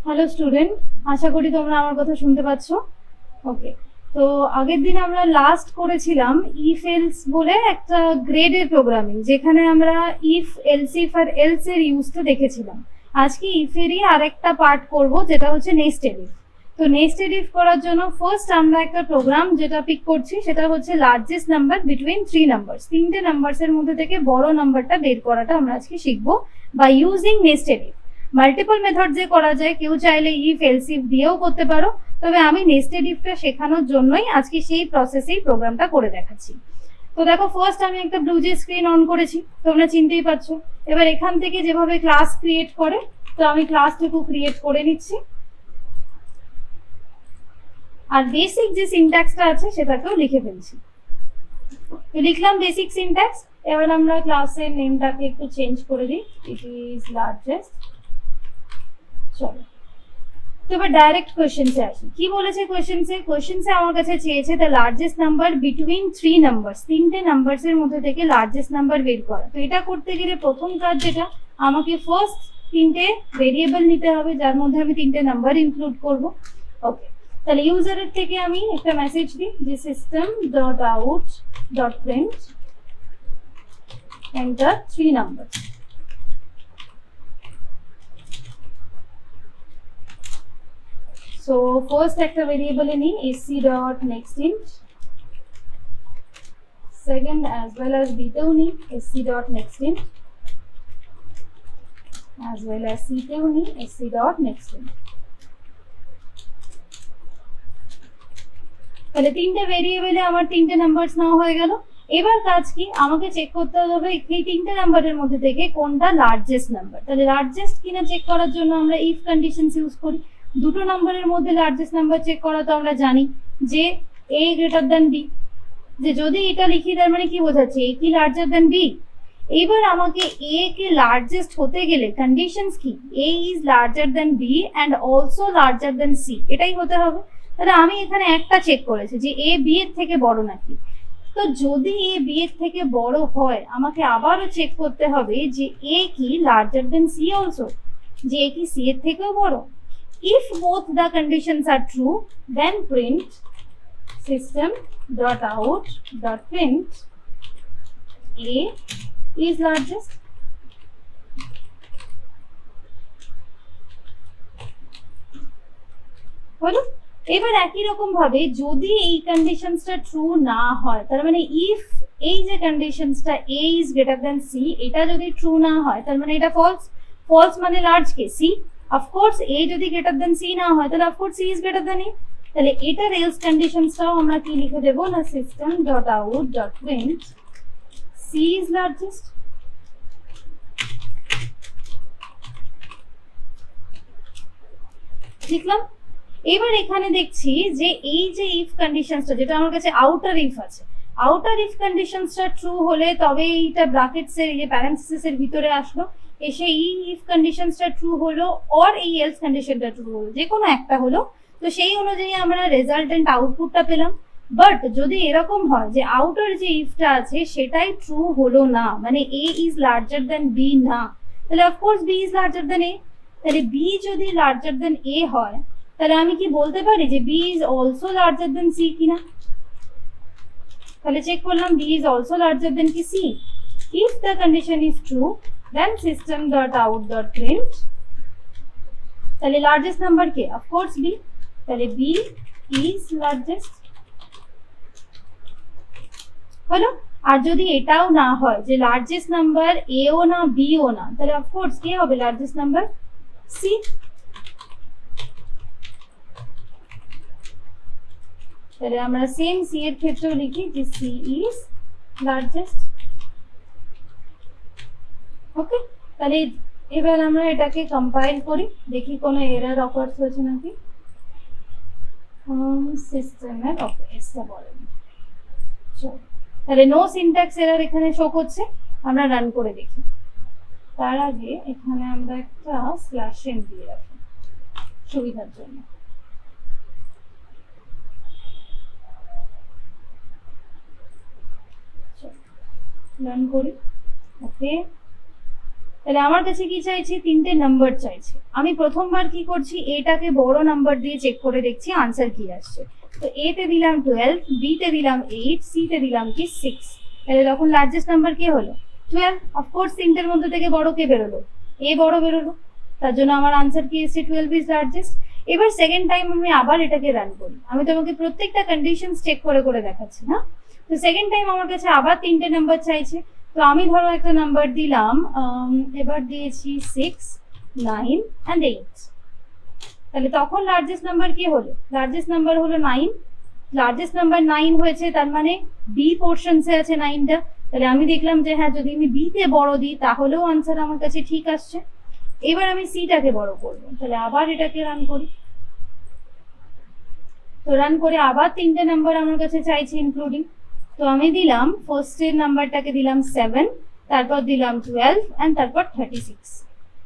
Hello student, আশা করি তোমরা আমার কথা শুনতে পাচ্ছ। ওকে, তো আগের দিন আমরা লাস্ট করেছিলাম ইফ এলস বলে একটা গ্রেডের প্রোগ্রামিং, যেখানে আমরা ইফ এলসিফ আর এলস এর ইউজটা দেখেছিলাম। আজকে ইফেরই আরেকটা পার্ট করব, যেটা হচ্ছে নেস্টেড ইফ। তো নেস্টেড ইফ করার জন্য ফার্স্ট আমরা একটা প্রোগ্রাম যেটা পিক করছি সেটা হচ্ছে largest number between three numbers, তিনটে নাম্বারসের মধ্যে থেকে বড় নাম্বারটা বের করাটা আমরা আজকে শিখবো by using nested if. Multiple method যে করা যায়, কেউ চাইলে ইফ এলস ইফ দিয়েও করতে পারো, তবে আমি নেস্টেড ইফটা শেখানোর জন্যই আজকে সেই প্রসেসেই প্রোগ্রামটা করে দেখাচ্ছি। তো দেখো, ফার্স্ট আমি একটা ব্লুজে স্ক্রিন অন করেছি, তোমরা চিনতেই পারছো। এবার এখান থেকে যেভাবে ক্লাস ক্রিয়েট করে, তো আমি ক্লাসটুকু ক্রিয়েট করে নিচ্ছি, আর বেসিক যে সিনট্যাক্সটা আছে সেটাকেও লিখে ফেলছি। তো লিখলাম বেসিক সিনট্যাক্স। এবার আমরা ক্লাসের নেমটাকে একটু চেঞ্জ করে দিই, ইট ইজ লার্জেস্ট। চলো, তো এবার ডাইরেক্ট কোয়েশ্চেন্সে আসি। কি বলেছে কোয়েশ্চেন্সে আমার কাছে চেয়েছে the largest number between three numbers, তিনটে নাম্বারসের মধ্যে থেকে লার্জেস্ট নাম্বার বের করা। তো এটা করতে গেলে প্রথম কাজ যেটা, আমাকে ফার্স্ট তিনটে ভেরিয়েবল নিতে হবে যার মধ্যে আমি তিনটে নাম্বার ইনক্লুড করব। ওকে, তাহলে ইউজারের থেকে আমি একটা মেসেজ দিই যে system dot out dot print enter three number. So first একটা ভেরিয়েবল এ নিই sc dot next int, second as well as b তেও নিই sc dot next int, as well as c তেও নিই sc dot next int। তাহলে তিনটে ভেরিয়েবলে আমার তিনটে নাম্বারস নেওয়া হয়ে গেল। এবার কাজ কি, আমাকে চেক করতে হবে এই তিনটে নাম্বারের মধ্যে থেকে কোনটা লার্জেস্ট নাম্বার। তাহলে লার্জেস্ট কিনা চেক করার জন্য আমরা ইফ কন্ডিশনস ইউজ করি। দুটো নাম্বারের মধ্যে লার্জেস্ট নাম্বার চেক করা তো আমরা জানি যে a গ্রেটার দ্যান b, যে যদি এটা লিখি তার মানে কি বোঝাচ্ছে a কি লার্জার দ্যান b। এবার আমাকে a কে লার্জেস্ট হতে গেলে কন্ডিশনস কি, a is larger than b and also larger than c, এটাই হতে হবে। তাহলে আমি এখানে একটা চেক করেছি যে a b এর থেকে বড় নাকি। তো যদি a b এর থেকে বড় হয়, আমাকে আবারও চেক করতে হবে যে a কি লার্জার দ্যান c অলসো, যে a কি c এর থেকেও বড়। If both the conditions are true, then print system.out.print a is largest. হলো? এবার একই রকম ভাবে যদি এই কন্ডিশনসটা ট্রু না হয়, তার মানে ইফ এই যে কন্ডিশনসটা a is greater than c, এটা যদি ট্রু না হয় তার মানে এটা ফলস। ফলস মানে large K c, of course a যদি গ্রেটার দেন c না হয় তাহলে of course c is greater than a। তাহলে এটার এলস কন্ডিশনসটাও আমরা কি লিখে দেব না, system dot out dot print c is largest. লিখলাম। এবার এখানে দেখছি যে এই যে ইফ কন্ডিশনসটা, যেটা আমার কাছে আউটার ইফ আছে, আউটার ইফ কন্ডিশনসটা ট্রু হলে তবে এইটা ব্র্যাকেটস এর এই প্যারেন্থেসিস এর ভিতরে আসলো, এসে এই ইফ কন্ডিশনসটা ট্রু হলো অর এই এলস কন্ডিশনটা ট্রু হলো, যে কোনো একটা হলো। তো সেই অনুযায়ী আমরা রেজাল্টেন্ট আউটপুটটা পেলাম। বাট যদি এরকম হয় যে আউটার যে ইফটা আছে সেটাই ট্রু হলো না, মানে a is larger than b না, তাহলে of course b is larger than a। তাহলে b যদি লার্জার দ্যান a হয়, তাহলে আমি কি বলতে পারি যে b is also larger than c কিনা। তাহলে চেক করলাম b is also larger than কি c। If the condition is true, then system.out.print, তাহলে লার্জেস্ট নাম্বার কে, অফকোর্স b, তাহলে b ইজ লার্জেস্ট। হলো? আর যদি এটাও না হয় যে লার্জেস্ট নাম্বার a ও না b ও না, তাহলে অফকোর্স কে হবে লার্জেস্ট নাম্বার, c। তাহলে আমরা সেম c এর ক্ষেত্রেও লিখি যে c ইজ লার্জেস্ট। ওকে, তাহলে এবার আমরা এটাকে কম্পাইল করি, দেখি কোনো এরর অকার্স হয়েছে নাকি। সিস্টেমের ওকে এসটা বলেন। তাহলে নো সিনট্যাক্স এরর এখানে শো করছে, আমরা রান করে দেখি। তার আগে এখানে আমরা একটা স্ল্যাশ n দিয়ে রাখি সুবিধার জন্য। রান করি। ওকে, তাহলে আমার কাছে কি চাইছে, তিনটে নাম্বার চাইছে। আমি প্রথমবার কি করছি, এটাকে বড় নাম্বার দিয়ে চেক করে দেখছি আনসার কি আসছে। তো এ তে দিলাম 12, বি তে দিলাম 8, সি তে দিলাম কি 6। তাহলে তখন লার্জেস্ট নাম্বার কি হলো 12। অফকোর্স তিনটের মধ্যে থেকে বড় কে বেরোলো, এ বড় বেরোলো, তার জন্য আমার আনসার কি এসছে 12 ইজ লার্জেস্ট। এবার সেকেন্ড টাইম আমি আবার এটাকে রান করি, আমি তোমাকে প্রত্যেকটা কন্ডিশনস চেক করে করে দেখাচ্ছি না। তো সেকেন্ড টাইম আমার কাছে আবার তিনটে নাম্বার চাইছে। তো আমি ধরো একটা নাম্বার দিলাম, এবার দিয়েছি 6, 9 and 8। তাহলে তখন লার্জেস্ট নাম্বার কি হলো, লার্জেস্ট নাম্বার হলো 9। লার্জেস্ট নাম্বার 9 হয়েছে, তার মানে বি পোর্শনসে আছে 9টা। তাহলে আমি দেখলাম যে হ্যাঁ, যদি আমি বি তে বড় দিই তাহলেও আনসার আমার কাছে ঠিক আসছে। এবার আমি সিটাকে বড় করবো, তাহলে আবার এটাকে রান করি। তো রান করে আবার তিনটে নাম্বার আমার কাছে চাইছে ইনক্লুডিং। তো আমি দিলাম ফার্স্টের নাম্বারটাকে দিলাম 7, তারপর দিলাম 12 and তারপর 36।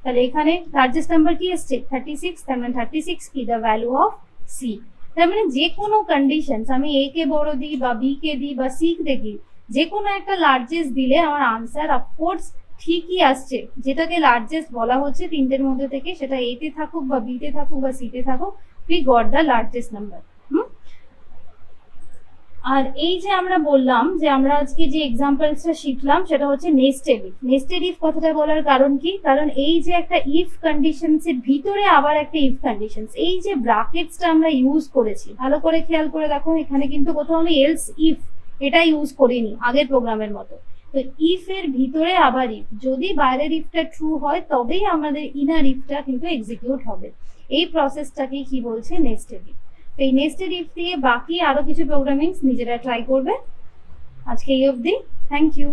তাহলে এখানে লার্জেস্ট নাম্বার কি এসছে 36। তার মানে 36 কি দ্য ভ্যালু অফ সি। তার মানে যে কোনো কন্ডিশনস আমি এ কে বড় দিই বা বি কে দিই বা সি কে দিই, যে কোনো একটা লার্জেস্ট দিলে আমার আনসার অফকোর্স ঠিকই আসছে। যেটাকে লার্জেস্ট বলা হচ্ছে তিনটের মধ্যে থেকে, সেটা এ তে থাকুক বা বি তে থাকুক বা সি তে থাকুক, we got the largest number. আর এই যে আমরা বললাম যে আমরা আজকে যে এক্সাম্পলসটা শিখলাম সেটা হচ্ছে নেস্টেড ইফ। নেস্টেড ইফ কথাটা বলার কারণ কি, কারণ এই যে একটা ইফ কন্ডিশনস এর ভিতরে আবার একটা ইফ কন্ডিশনস, এই যে ব্র্যাকেটসটা আমরা ইউজ করেছি, ভালো করে খেয়াল করে দেখো, এখানে কিন্তু কোথাও আমি এলস ইফ এটা ইউজ করিনি আগের প্রোগ্রামের মতো। তো ইফ এর ভিতরে আবার ইফ, যদি বাইরের ইফটা ট্রু হয় তবেই আমাদের ইনার ইফটা কিন্তু এক্সিকিউট হবে। এই প্রসেসটাকে কি বলছে, নেস্টেড ইফ। এই নেস্টেড ইফ দিয়ে বাকি আরো কিছু প্রোগ্রামিংস নিজেরা ট্রাই করবে। আজকে এই অবধি, থ্যাংক ইউ।